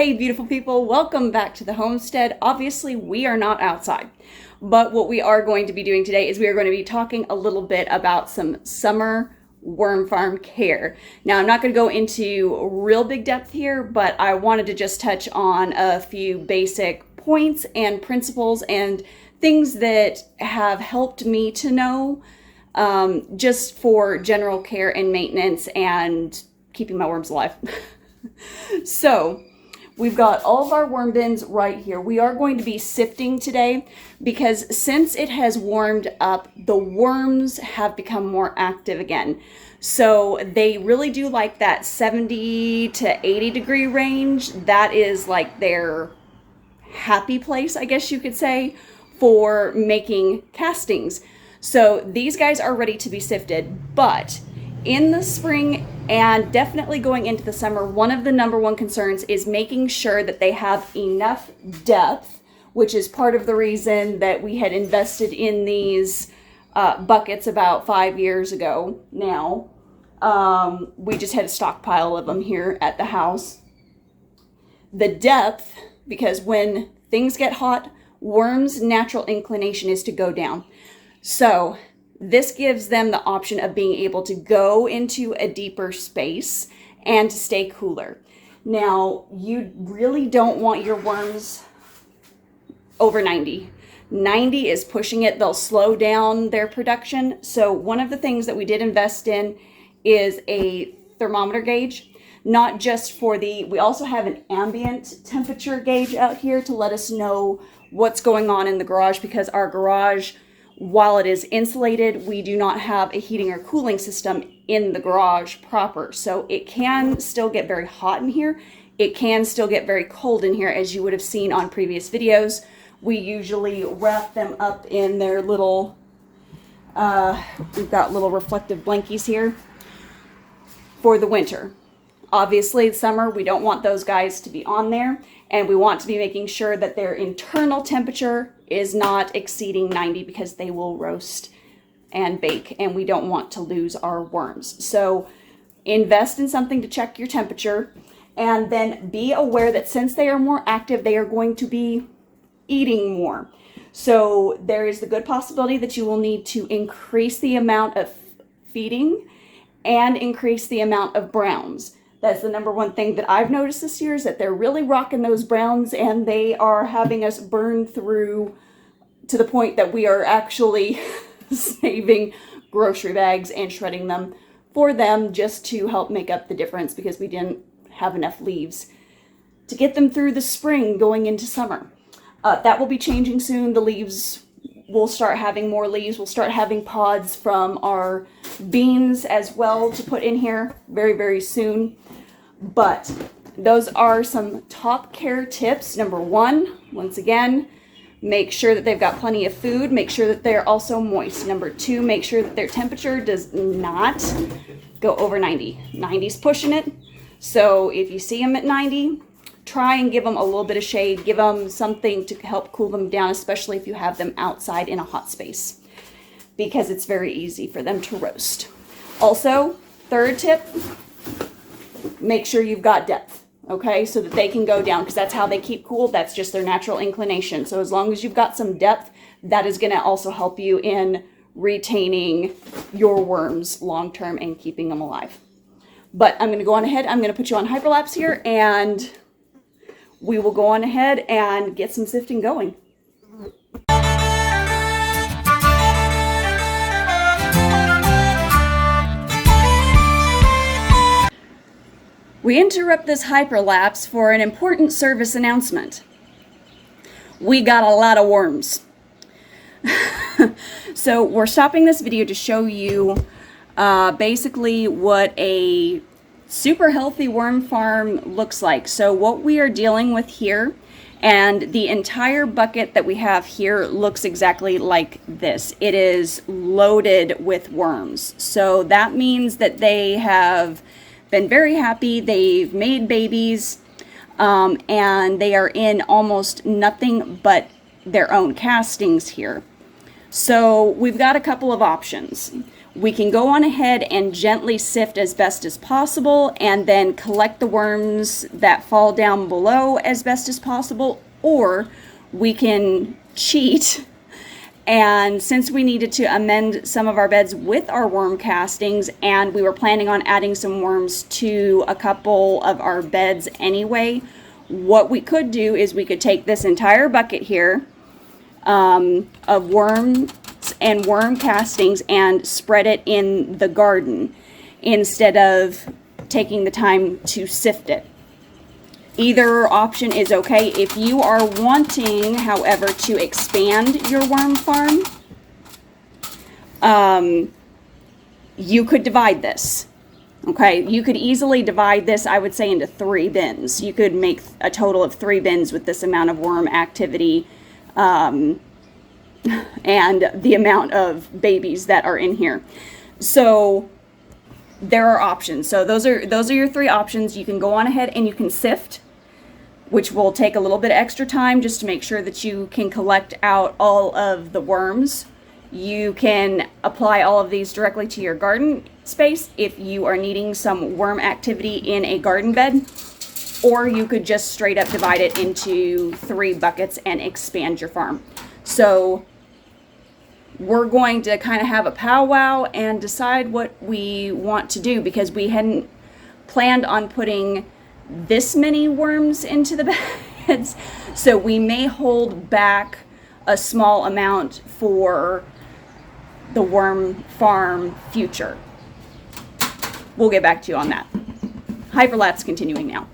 Hey beautiful people, welcome back to the homestead. Obviously we are not outside, but what we are going to be doing today is we are going to be talking a little bit about some summer worm farm care. Now I'm not going to go into real big depth here, but I wanted to just touch on a few basic points and principles and things that have helped me to know just for general care and maintenance and keeping my worms alive. So we've got all of our worm bins right here. We are going to be sifting today because since it has warmed up, the worms have become more active again. So they really do like that 70 to 80 degree range. That is like their happy place, I guess you could say, for making castings. So these guys are ready to be sifted, but in the spring and definitely going into the summer, one of the number one concerns is making sure that they have enough depth, which is part of the reason that we had invested in these buckets about 5 years ago now. We just had a stockpile of them here at the house. The depth, because when things get hot, worms' natural inclination is to go down. So this gives them the option of being able to go into a deeper space and to stay cooler. Now, you really don't want your worms over 90. 90 is pushing it. They'll slow down their production. So one of the things that we did invest in is a thermometer gauge, not just for we also have an ambient temperature gauge out here to let us know what's going on in the garage, because our garage, while it is insulated, we do not have a heating or cooling system in the garage proper. So it can still get very hot in here. It can still get very cold in here, as you would have seen on previous videos. We usually wrap them up in their little, we've got little reflective blankies here for the winter. Obviously, summer, we don't want those guys to be on there, and we want to be making sure that their internal temperature is not exceeding 90 because they will roast and bake, and we don't want to lose our worms. So invest in something to check your temperature, and then be aware that since they are more active, they are going to be eating more. So there is the good possibility that you will need to increase the amount of feeding and increase the amount of browns. That's the number one thing that I've noticed this year, is that they're really rocking those browns, and they are having us burn through to the point that we are actually saving grocery bags and shredding them for them just to help make up the difference, because we didn't have enough leaves to get them through the spring going into summer. That will be changing soon. The leaves will start having more leaves. We'll start having pods from our beans as well to put in here very, very soon. But those are some top care tips. Number one, once again, make sure that they've got plenty of food. Make sure that they're also moist. Number two, make sure that their temperature does not go over 90. 90's pushing it. So if you see them at 90, try and give them a little bit of shade. Give them something to help cool them down, especially if you have them outside in a hot space, because it's very easy for them to roast. Also, third tip, make sure you've got depth, okay, so that they can go down, because that's how they keep cool. That's just their natural inclination. So as long as you've got some depth, that is going to also help you in retaining your worms long term and keeping them alive. But I'm going to go on ahead. I'm going to put you on hyperlapse here, and we will go on ahead and get some sifting going. We interrupt this hyperlapse for an important service announcement. We got a lot of worms. So we're stopping this video to show you basically what a super healthy worm farm looks like. So what we are dealing with here, and the entire bucket that we have here looks exactly like this. It is loaded with worms. So that means that they have been very happy. They've made babies, and they are in almost nothing but their own castings here. So we've got a couple of options. we can go on ahead and gently sift as best as possible and then collect the worms that fall down below as best as possible, or we can cheat. And since we needed to amend some of our beds with our worm castings, and we were planning on adding some worms to a couple of our beds anyway, what we could do is we could take this entire bucket here of worms and worm castings and spread it in the garden instead of taking the time to sift it. Either option is okay. If you are wanting, however, to expand your worm farm, you could divide this. Okay, you could easily divide this, I would say, into 3 bins. You could make a total of 3 bins with this amount of worm activity and the amount of babies that are in here. So there are options. So those are your 3 options. You can go on ahead and you can sift, which will take a little bit extra time just to make sure that you can collect out all of the worms. You can apply all of these directly to your garden space if you are needing some worm activity in a garden bed, or you could just straight up divide it into 3 buckets and expand your farm. So we're going to kind of have a powwow and decide what we want to do, because we hadn't planned on putting this many worms into the beds, so we may hold back a small amount for the worm farm future. We'll get back to you on that. Hyperlapse continuing now.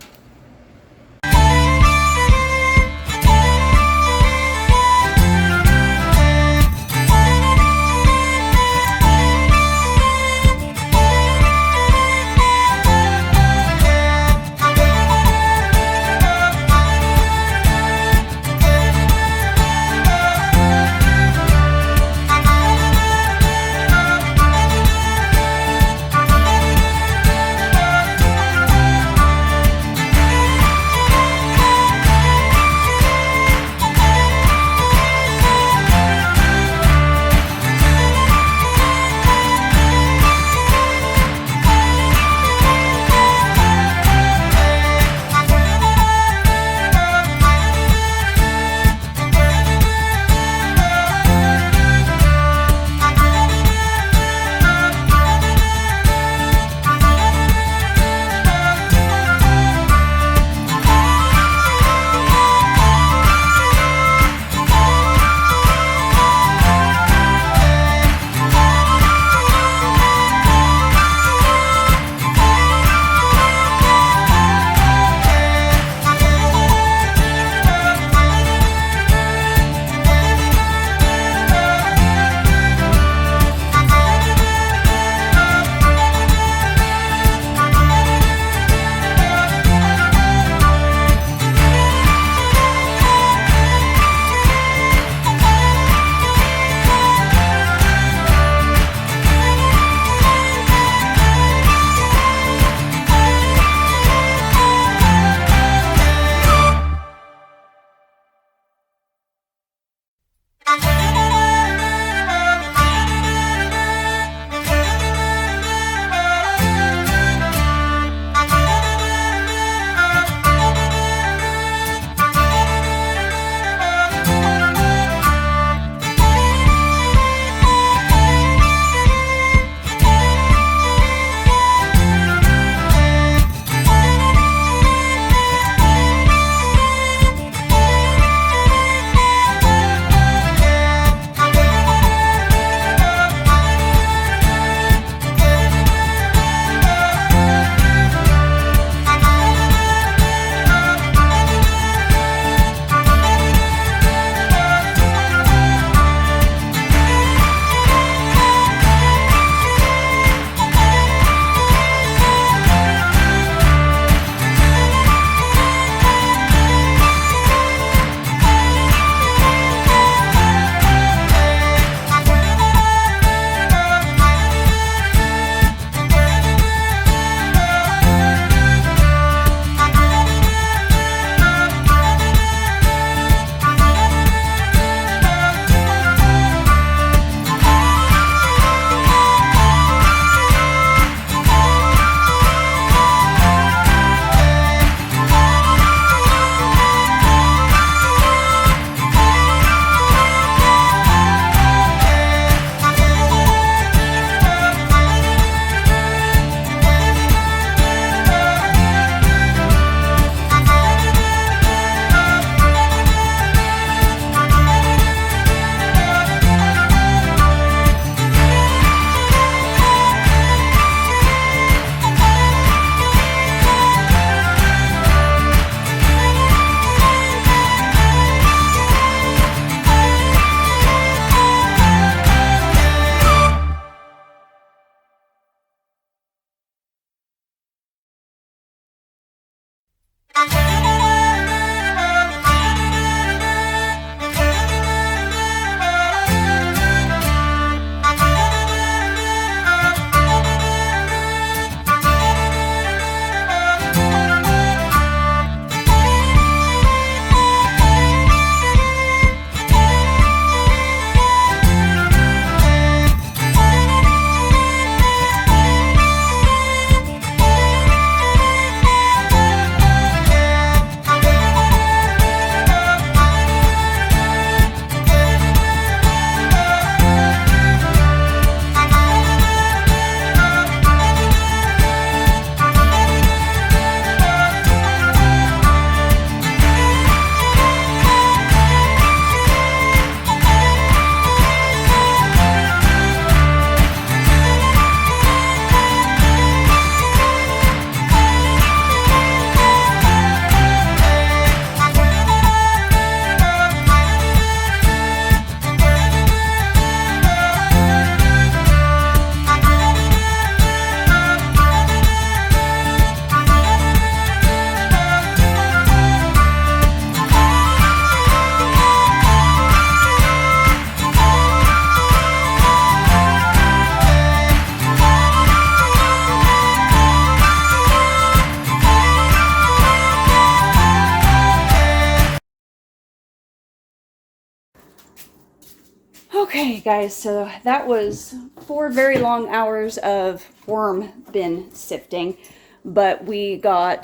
Okay, guys, so that was 4 very long hours of worm bin sifting, but we're going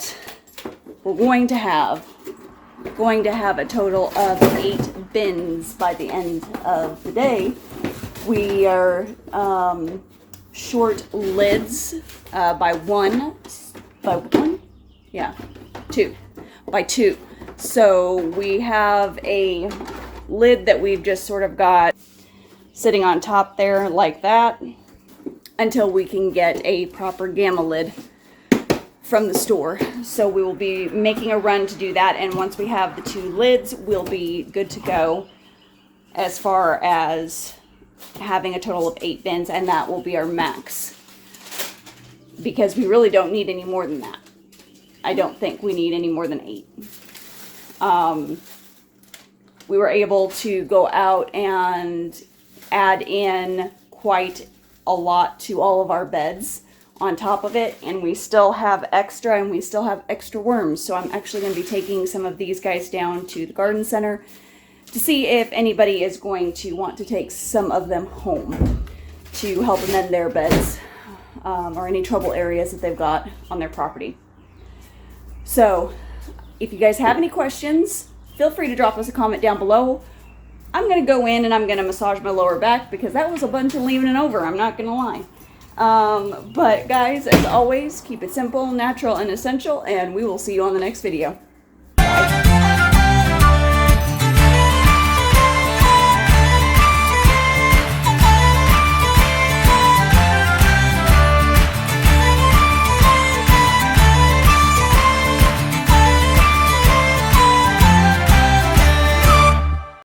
to have a total of 8 bins by the end of the day. We are short lids by one, yeah, by two. So we have a lid that we've just sort of got sitting on top there like that until we can get a proper gamma lid from the store. So we will be making a run to do that, and once we have the 2 lids, we'll be good to go as far as having a total of 8 bins, and that will be our max, because we really don't need any more than that. I don't think we need any more than 8. We were able to go out and add in quite a lot to all of our beds on top of it, and we still have extra worms. So I'm actually going to be taking some of these guys down to the garden center to see if anybody is going to want to take some of them home to help amend their beds or any trouble areas that they've got on their property. So if you guys have any questions, feel free to drop us a comment down below. I'm going to go in and I'm going to massage my lower back because that was a bunch of leaving it over, I'm not going to lie. But guys, as always, keep it simple, natural, and essential, and we will see you on the next video.